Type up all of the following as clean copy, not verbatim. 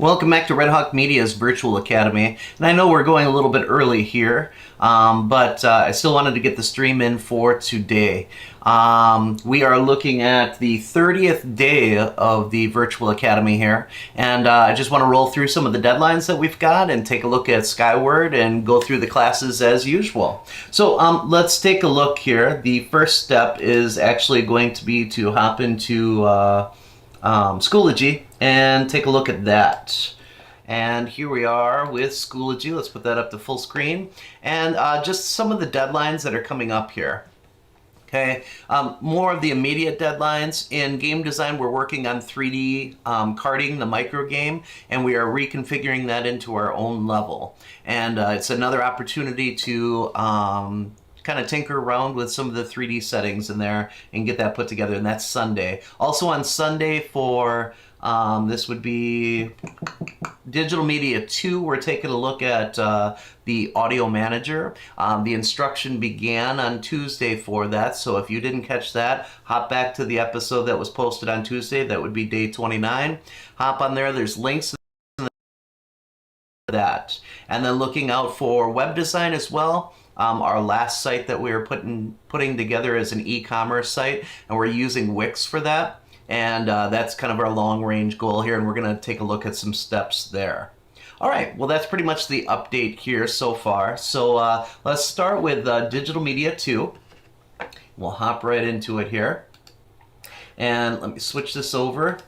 Welcome back to Red Hawk Media's Virtual Academy. And I know we're going a little bit early here, but I still wanted to get the stream in for today. We are looking at the 30th day of the Virtual Academy here, and I just want to roll through some of the deadlines that we've got and take a look at Skyward and go through the classes as usual. So let's take a look here. The first step is actually going to be to hop into Schoology and take a look at that. And here we are with Schoology. Let's put that up to full screen. And just some of the deadlines that are coming up here. Okay, more of the immediate deadlines. In game design, we're working on 3D karting, the micro game, and we are reconfiguring that into our own level. And it's another opportunity to kind of tinker around with some of the 3D settings in there and get that put together, and that's Sunday. Also on Sunday for, this would be Digital Media 2, we're taking a look at the Audio Manager. The instruction began on Tuesday for that, so if you didn't catch that, hop back to the episode that was posted on Tuesday. That would be day 29. Hop on there, there's links in that. And then looking out for web design as well. Our last site that we are putting together is an e-commerce site, and we're using Wix for that. And that's kind of our long-range goal here, and we're going to take a look at some steps there. All right, well, that's pretty much the update here so far. So let's start with Digital Media 2. We'll hop right into it here. And let me switch this over.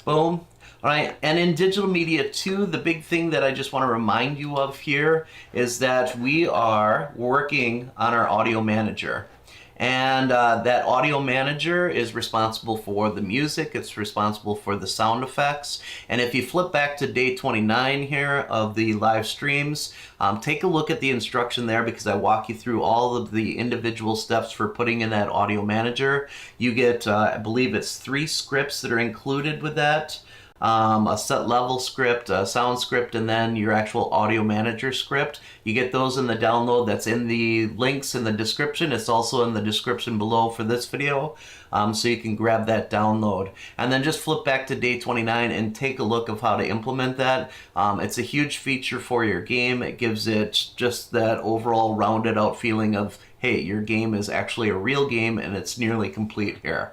Boom. All right, and in Digital Media 2, the big thing that I just want to remind you of here is that we are working on our Audio Manager. And that Audio Manager is responsible for the music, it's responsible for the sound effects. And if you flip back to day 29 here of the live streams, take a look at the instruction there, because I walk you through all of the individual steps for putting in that Audio Manager. You get, I believe it's 3 scripts that are included with that. A set level script, a sound script, and then your actual Audio Manager script. You get those in the download. That's in the links in the description. It's also in the description below for this video, so you can grab that download. And then just flip back to day 29 and take a look of how to implement that. It's a huge feature for your game. It gives it just that overall rounded out feeling of, hey, your game is actually a real game and it's nearly complete here.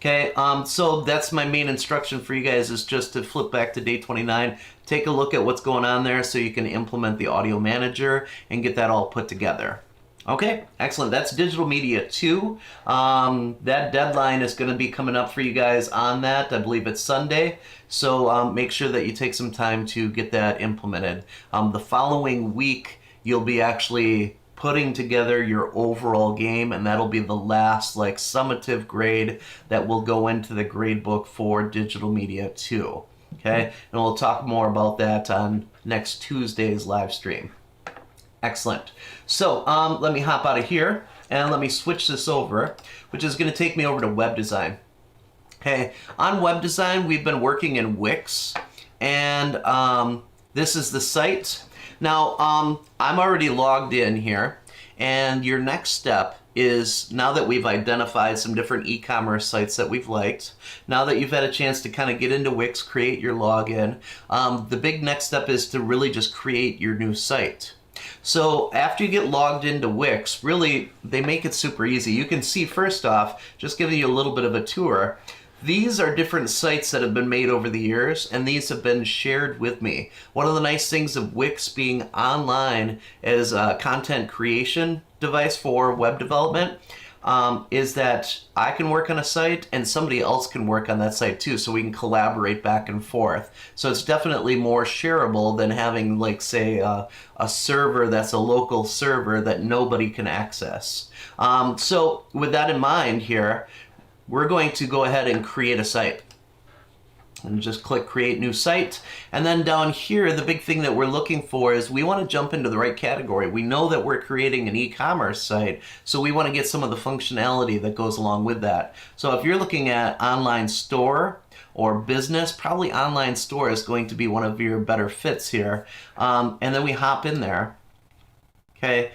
Okay, so that's my main instruction for you guys, is just to flip back to day 29, take a look at what's going on there so you can implement the Audio Manager and get that all put together. Okay, excellent. That's Digital Media 2. That deadline is going to be coming up for you guys on that. I believe it's Sunday, so make sure that you take some time to get that implemented. The following week, you'll be actually putting together your overall game, and that'll be the last like summative grade that will go into the grade book for Digital Media 2. Okay, and we'll talk more about that on next Tuesday's live stream. Excellent. So let me hop out of here and let me switch this over, which is going to take me over to web design. Okay, on web design, we've been working in Wix, and this is the site. Now, I'm already logged in here, and your next step is, now that we've identified some different e-commerce sites that we've liked, now that you've had a chance to kind of get into Wix, create your login, the big next step is to really just create your new site. So after you get logged into Wix, really, they make it super easy. You can see, first off, just giving you a little bit of a tour, these are different sites that have been made over the years, and these have been shared with me. One of the nice things of Wix being online as a content creation device for web development is that I can work on a site and somebody else can work on that site too, so we can collaborate back and forth. So it's definitely more shareable than having, like, say, a server that's a local server that nobody can access. So with that in mind here, we're going to go ahead and create a site. And just click Create New Site. And then down here, the big thing that we're looking for is we want to jump into the right category. We know that we're creating an e-commerce site, so we want to get some of the functionality that goes along with that. So if you're looking at online store or business, probably online store is going to be one of your better fits here. And then we hop in there. Okay.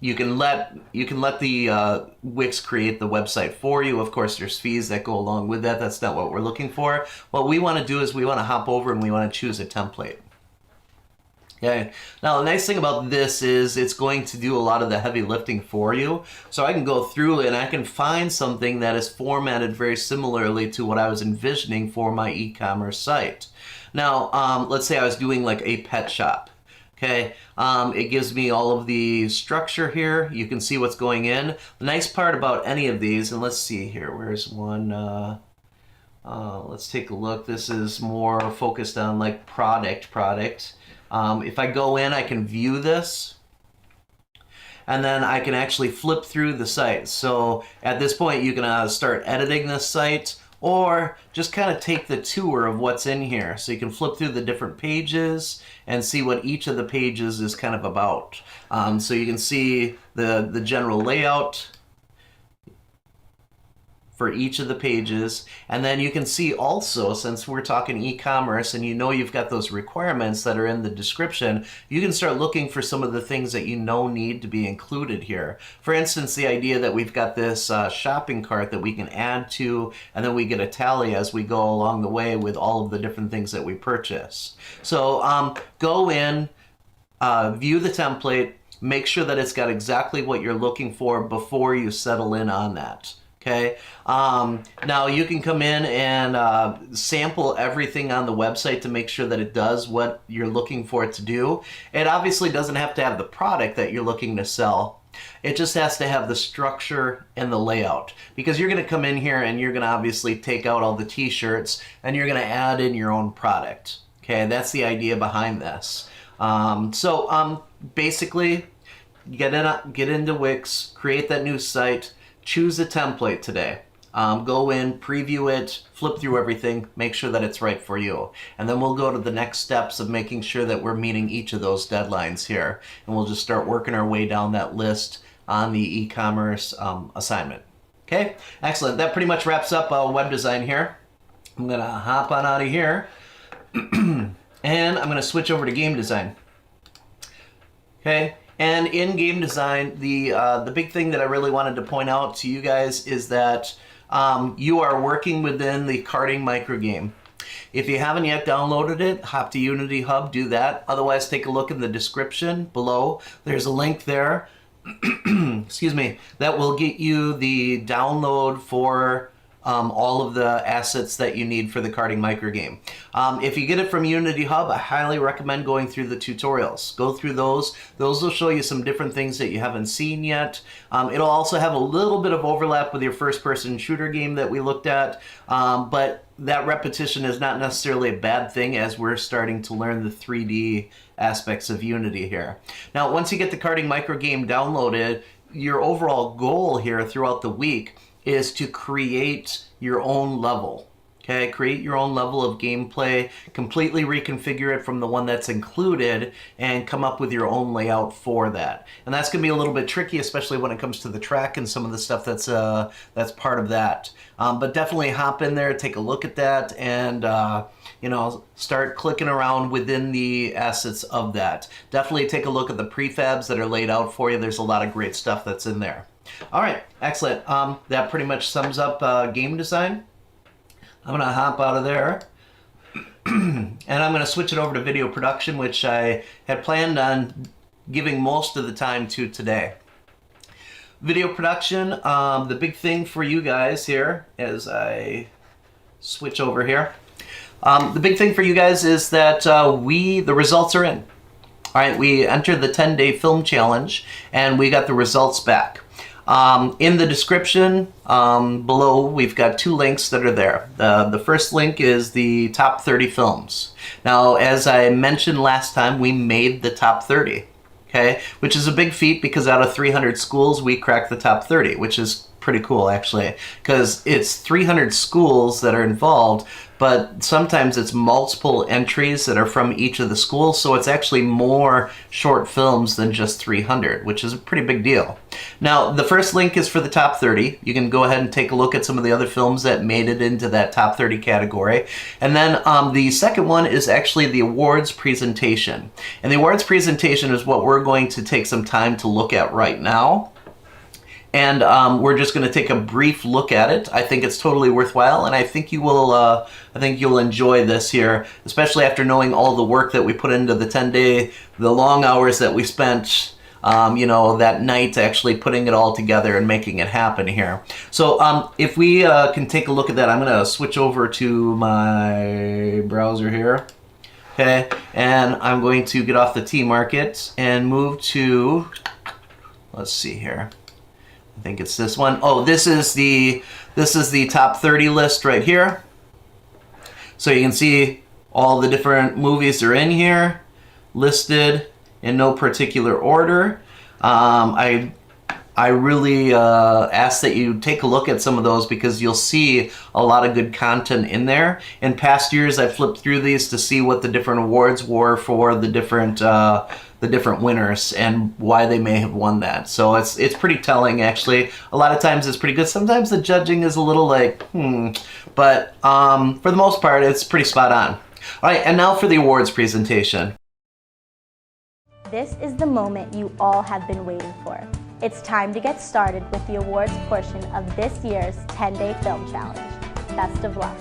you can let the Wix create the website for you. Of course, there's fees that go along with that. That's not what we're looking for. What we want to do is we want to hop over and we want to choose a template. Okay. Now, the nice thing about this is it's going to do a lot of the heavy lifting for you. So I can go through and I can find something that is formatted very similarly to what I was envisioning for my e-commerce site. Now, let's say I was doing like a pet shop. Okay, it gives me all of the structure here. You can see what's going in. The nice part about any of these, and let's see here, where's one? Let's take a look. This is more focused on like product. If I go in, I can view this, and then I can actually flip through the site. So at this point, you can start editing this site, or just kind of take the tour of what's in here. So you can flip through the different pages and see what each of the pages is kind of about. So you can see the general layout for each of the pages. And then you can see also, since we're talking e-commerce and you know you've got those requirements that are in the description, you can start looking for some of the things that you know need to be included here. For instance, the idea that we've got this shopping cart that we can add to, and then we get a tally as we go along the way with all of the different things that we purchase. So go in, view the template, make sure that it's got exactly what you're looking for before you settle in on that. Okay. Now you can come in and sample everything on the website to make sure that it does what you're looking for it to do. It obviously doesn't have to have the product that you're looking to sell. It just has to have the structure and the layout, because you're going to come in here and you're going to obviously take out all the t-shirts and you're going to add in your own product. Okay. That's the idea behind this. Basically get into Wix, create that new site, choose a template today. Go in, preview it, flip through everything, make sure that it's right for you. And then we'll go to the next steps of making sure that we're meeting each of those deadlines here. And we'll just start working our way down that list on the e-commerce assignment. Okay, excellent. That pretty much wraps up web design here. I'm gonna hop on out of here and I'm gonna switch over to game design. Okay. And in game design, the big thing that I really wanted to point out to you guys is that you are working within the karting microgame. If you haven't yet downloaded it, hop to Unity Hub, do that. Otherwise, take a look in the description below. There's a link there, excuse me, that will get you the download for all of the assets that you need for the karting microgame. If you get it from Unity Hub, I highly recommend going through the tutorials. Go through those. Those will show you some different things that you haven't seen yet. It'll also have a little bit of overlap with your first-person shooter game that we looked at, but that repetition is not necessarily a bad thing as we're starting to learn the 3D aspects of Unity here. Now, once you get the karting microgame downloaded, your overall goal here throughout the week is to create your own level. Okay, create your own level of gameplay, completely reconfigure it from the one that's included, and come up with your own layout for that. And that's going to be a little bit tricky, especially when it comes to the track and some of the stuff that's part of that. But definitely hop in there, take a look at that, and start clicking around within the assets of that. Definitely take a look at the prefabs that are laid out for you. There's a lot of great stuff that's in there. All right, excellent. That pretty much sums up game design. I'm going to hop out of there and I'm going to switch it over to video production, which I had planned on giving most of the time to today. Video production, the big thing for you guys here as I switch over here, the big thing for you guys is that the results are in. All right, we entered the 10-day film challenge and we got the results back. In the description below, we've got two links that are there. The first link is the top 30 films. Now, as I mentioned last time, we made the top 30, okay? Which is a big feat because out of 300 schools, we cracked the top 30, which is pretty cool actually, because it's 300 schools that are involved, but sometimes it's multiple entries that are from each of the schools, so it's actually more short films than just 300, which is a pretty big deal. Now, the first link is for the top 30. You can go ahead and take a look at some of the other films that made it into that top 30 category. And then the second one is actually the awards presentation. And the awards presentation is what we're going to take some time to look at right now. And we're just going to take a brief look at it. I think it's totally worthwhile, and I think you will. I think you'll enjoy this here, especially after knowing all the work that we put into the 10-day, the long hours that we spent, you know, that night actually putting it all together and making it happen here. So if we can take a look at that, I'm going to switch over to my browser here. Okay, and I'm going to get off the T Market and move to. Let's see here. I think it's this one. Oh, this is the top 30 list right here. So you can see all the different movies are in here, listed in no particular order. I really ask that you take a look at some of those because you'll see a lot of good content in there. In past years, I flipped through these to see what the different awards were for the different winners and why they may have won that. So it's pretty telling, actually. A lot of times it's pretty good. Sometimes the judging is a little like, but for the most part, it's pretty spot on. All right, and now for the awards presentation. This is the moment you all have been waiting for. It's time to get started with the awards portion of this year's 10-Day Film Challenge. Best of luck.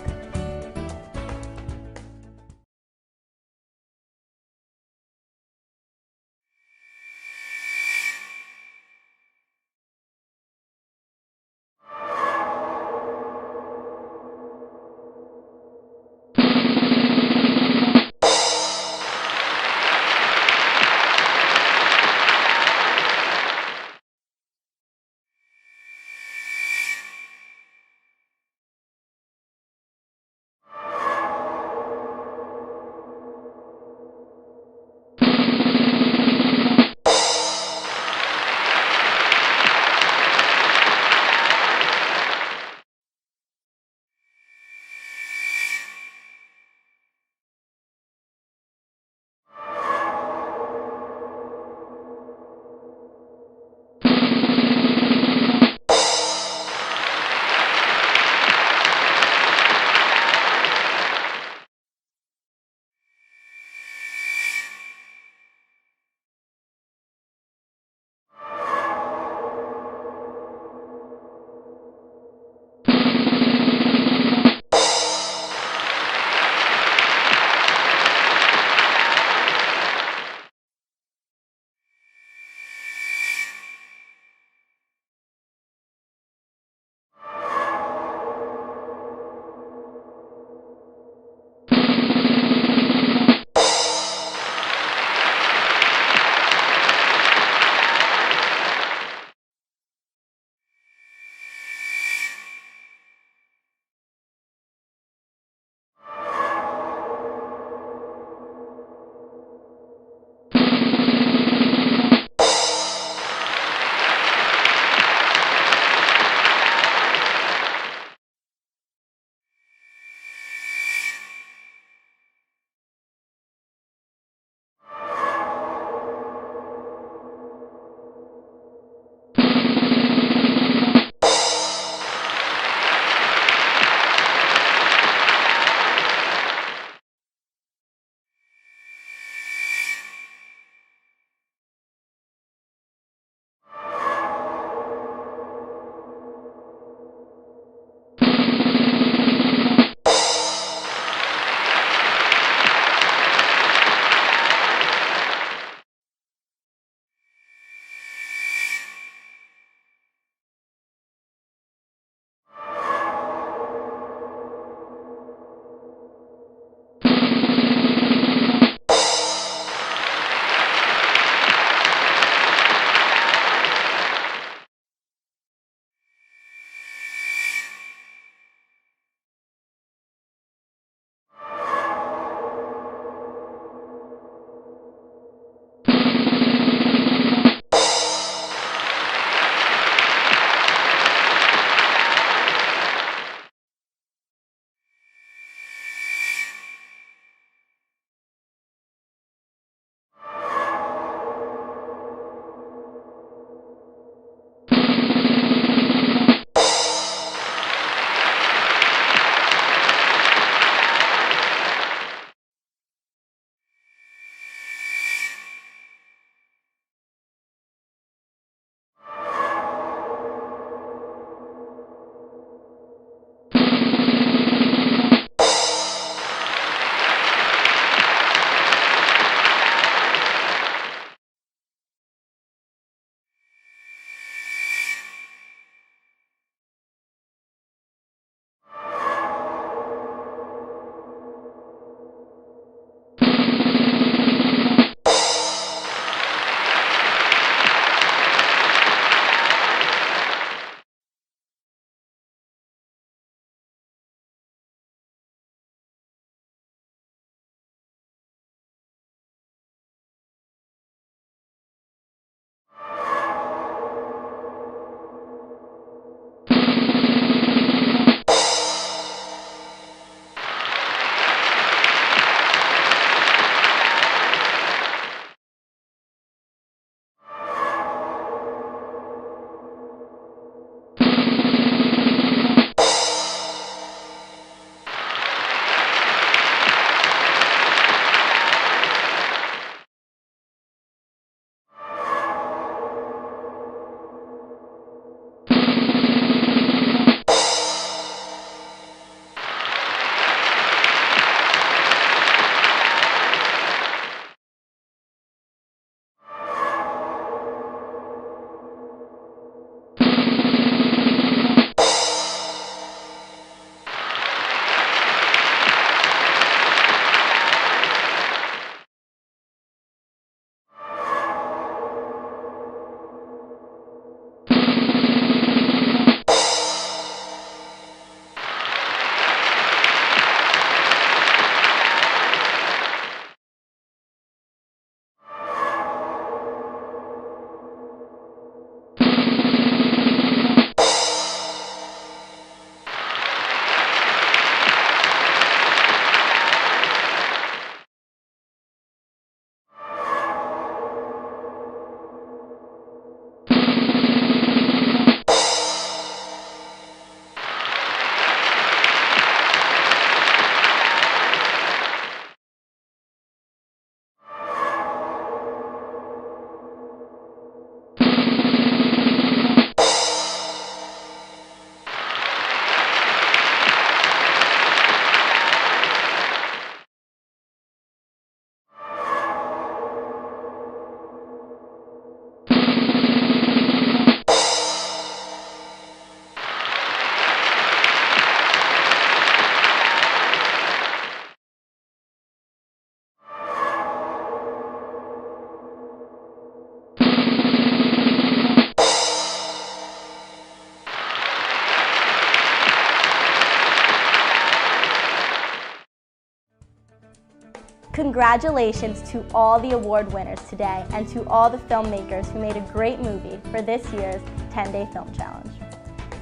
Congratulations to all the award winners today and to all the filmmakers who made a great movie for this year's 10-Day Film Challenge.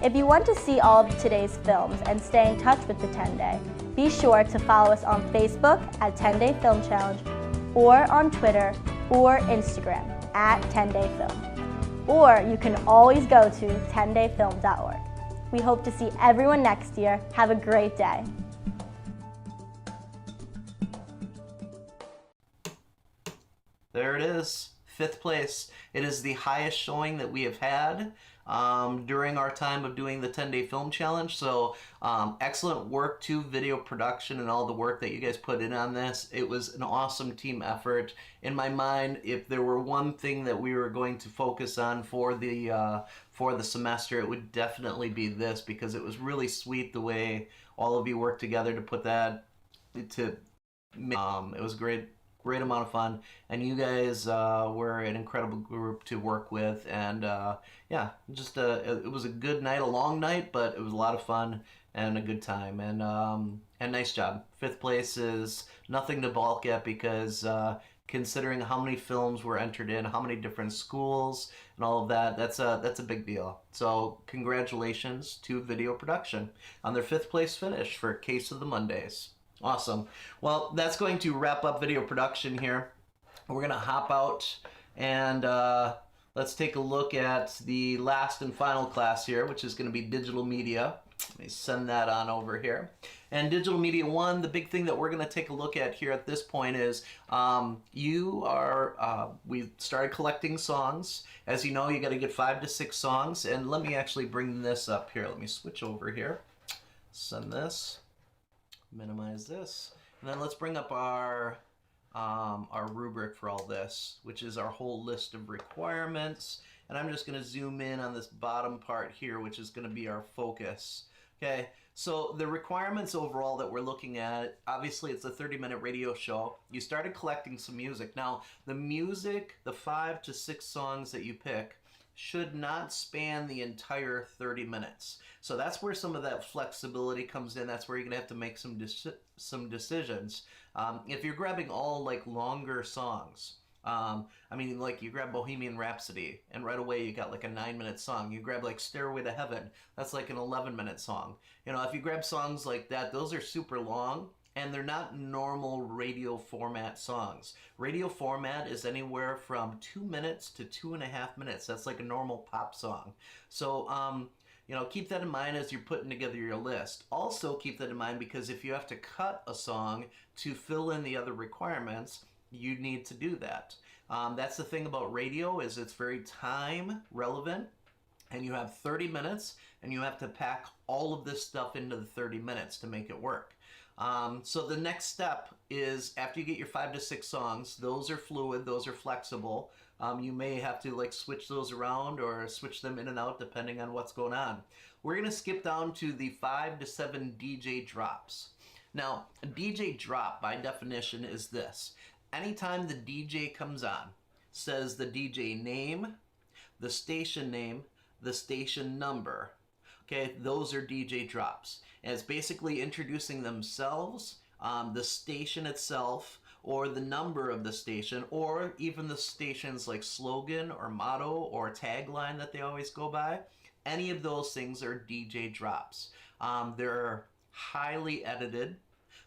If you want to see all of today's films and stay in touch with the 10-Day, be sure to follow us on Facebook at 10-Day Film Challenge or on Twitter or Instagram at 10-Day Film. Or you can always go to 10dayfilm.org. We hope to see everyone next year. Have a great day. There it is, 5th place. It is the highest showing that we have had during our time of doing the 10-Day Film Challenge. So excellent work to video production and all the work that you guys put in on this. It was an awesome team effort. In my mind, if there were one thing that we were going to focus on for the semester, it would definitely be this, because it was really sweet the way all of you worked together to put that to. It was great amount of fun, and you guys were an incredible group to work with, and yeah, just it was a good night, a long night, but it was a lot of fun and a good time, and nice job. 5th place is nothing to balk at, because considering how many films were entered in, how many different schools and all of that, that's a big deal. So congratulations to video production on their 5th place finish for Case of the Mondays. Awesome. Well, that's going to wrap up video production here. We're going to hop out and let's take a look at the last and final class here, which is going to be digital media. Let me send that on over here. And digital media 1, the big thing that we're going to take a look at here at this point is we started collecting songs. As you know, you got to get 5 to 6 songs. And let me actually bring this up here. Let me switch over here. Send this. Minimize this, and then let's bring up our rubric for all this, which is our whole list of requirements. And I'm just going to zoom in on this bottom part here, which is going to be our focus. Okay, so the requirements overall that we're looking at, obviously it's a 30-minute radio show. You started collecting some music. Now, the music, the 5 to 6 songs that you pick, should not span the entire 30 minutes. So that's where some of that flexibility comes in. That's where you're going to have to make some decisions. If you're grabbing all like longer songs, I mean, like you grab Bohemian Rhapsody and right away you got like a 9-minute song. You grab like Stairway to Heaven, that's like an 11-minute song. You know, if you grab songs like that, those are super long. And they're not normal radio format songs. Radio format is anywhere from 2 minutes to 2.5 minutes. That's like a normal pop song. So, you know, keep that in mind as you're putting together your list. Also keep that in mind, because if you have to cut a song to fill in the other requirements, you need to do that. That's the thing about radio, is it's very time relevant. And you have 30 minutes, and you have to pack all of this stuff into the 30 minutes to make it work. So the next step is, after you get your 5 to 6 songs, those are fluid, those are flexible. You may have to like switch those around or switch them in and out depending on what's going on. We're going to skip down to the 5 to 7 DJ drops. Now, a DJ drop by definition is this. Anytime the DJ comes on, says the DJ name, the station number. Okay, those are DJ drops. And it's basically introducing themselves, the station itself, or the number of the station, or even the station's like slogan or motto or tagline that they always go by. Any of those things are DJ drops. They're highly edited.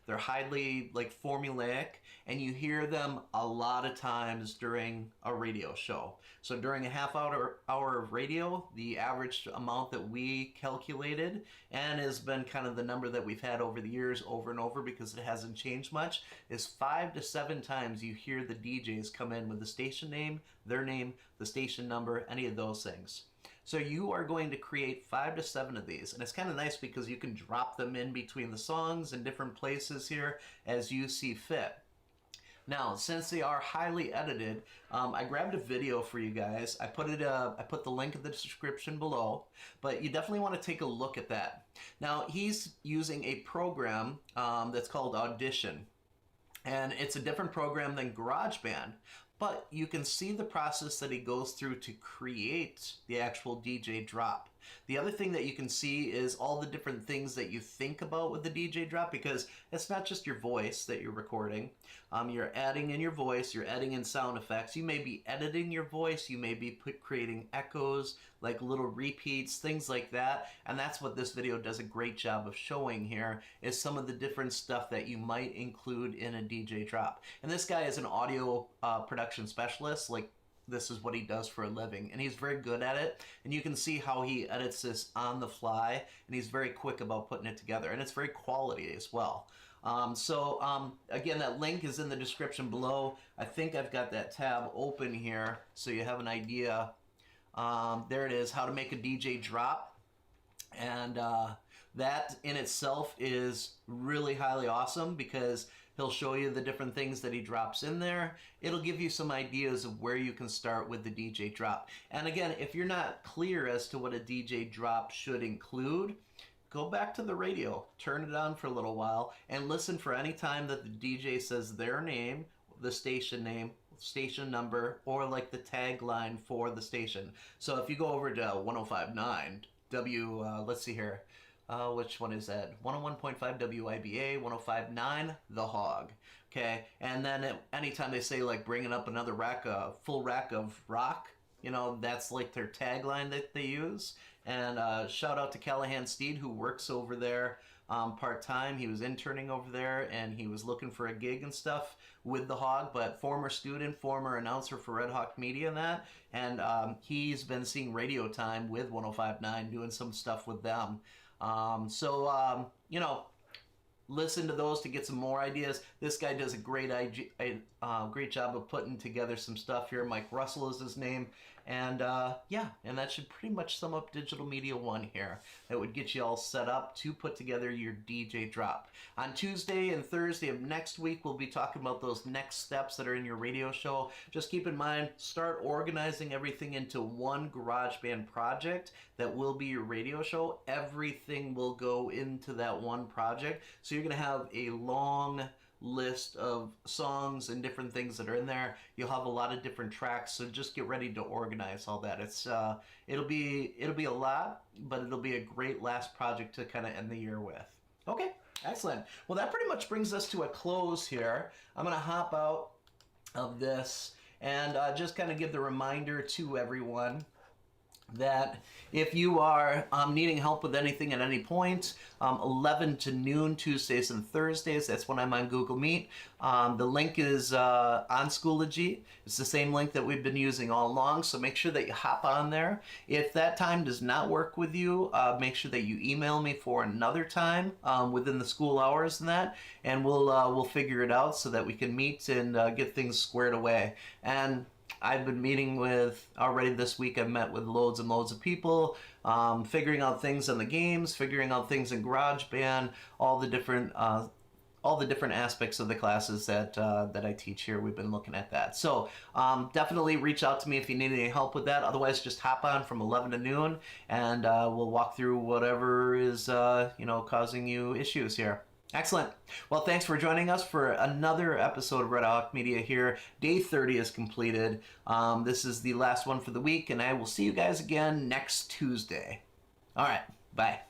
They're highly like formulaic, and you hear them a lot of times during a radio show. So during a half hour of radio, the average amount that we calculated, and has been kind of the number that we've had over the years over and over because it hasn't changed much, is 5 to 7 times you hear the DJs come in with the station name, the station number, any of those things. So you are going to create 5 to 7 of these, and it's kind of nice because you can drop them in between the songs in different places here as you see fit. Now, since they are highly edited, I grabbed a video for you guys. I put the link in the description below, but you definitely want to take a look at that. Now, he's using a program that's called Audition, and it's a different program than GarageBand. But you can see the process that he goes through to create the actual DJ drop. The other thing that you can see is all the different things that you think about with the DJ drop, because it's not just your voice that you're recording. You're adding in your voice, you're adding in sound effects. You may be editing your voice, you may be creating echoes, like little repeats, things like that. And that's what this video does a great job of showing here, is some of the different stuff that you might include in a DJ drop. And this guy is an audio production specialist. Like, this is what he does for a living, and he's very good at it. And you can see how he edits this on the fly, and he's very quick about putting it together, and it's very quality as well. Again, that link is in the description below. I think I've got that tab open here so you have an idea. There it is, how to make a DJ drop. And that in itself is really highly awesome, because he'll show you the different things that he drops in there. It'll give you some ideas of where you can start with the DJ drop. And again, if you're not clear as to what a DJ drop should include, go back to the radio, turn it on for a little while, and listen for any time that the DJ says their name, the station name, station number, or like the tagline for the station. So if you go over to 105.9 let's see here. Which one is that? 101.5 WIBA, 105.9 The Hog. Okay, and then anytime they say like bringing up another rack, full rack of rock, you know, that's like their tagline that they use. And shout out to Callahan Steed, who works over there part-time. He was interning over there, and he was looking for a gig and stuff with The Hog, but former student, former announcer for Red Hawk Media and that. And he's been seeing radio time with 105.9, doing some stuff with them. You know, listen to those to get some more ideas. This guy does a great job of putting together some stuff here. Mike Russell is his name. And yeah, and that should pretty much sum up Digital Media 1 here. That would get you all set up to put together your DJ drop. On Tuesday and Thursday of next week, we'll be talking about those next steps that are in your radio show. Just keep in mind, start organizing everything into one GarageBand project that will be your radio show. Everything will go into that one project. So you're going to have a long list of songs and different things that are in there. You'll have a lot of different tracks, so just get ready to organize all that. It's it'll be a lot, but it'll be a great last project to kind of end the year with. Okay, excellent. Well, that pretty much brings us to a close here. I'm going to hop out of this and just kind of give the reminder to everyone that if you are needing help with anything at any point, 11 to noon, Tuesdays and Thursdays, that's when I'm on Google Meet. The link is on Schoology. It's the same link that we've been using all along, so make sure that you hop on there. If that time does not work with you, make sure that you email me for another time within the school hours and that, and we'll figure it out so that we can meet and get things squared away. And I've been meeting with, already this week I've met with loads and loads of people, figuring out things in the games, figuring out things in GarageBand, all the different aspects of the classes that I teach here. We've been looking at that. So definitely reach out to me if you need any help with that. Otherwise, just hop on from 11 to noon, and we'll walk through whatever is causing you issues here. Excellent. Well, thanks for joining us for another episode of Red Hawk Media here. Day 30 is completed. This is the last one for the week, and I will see you guys again next Tuesday. All right. Bye.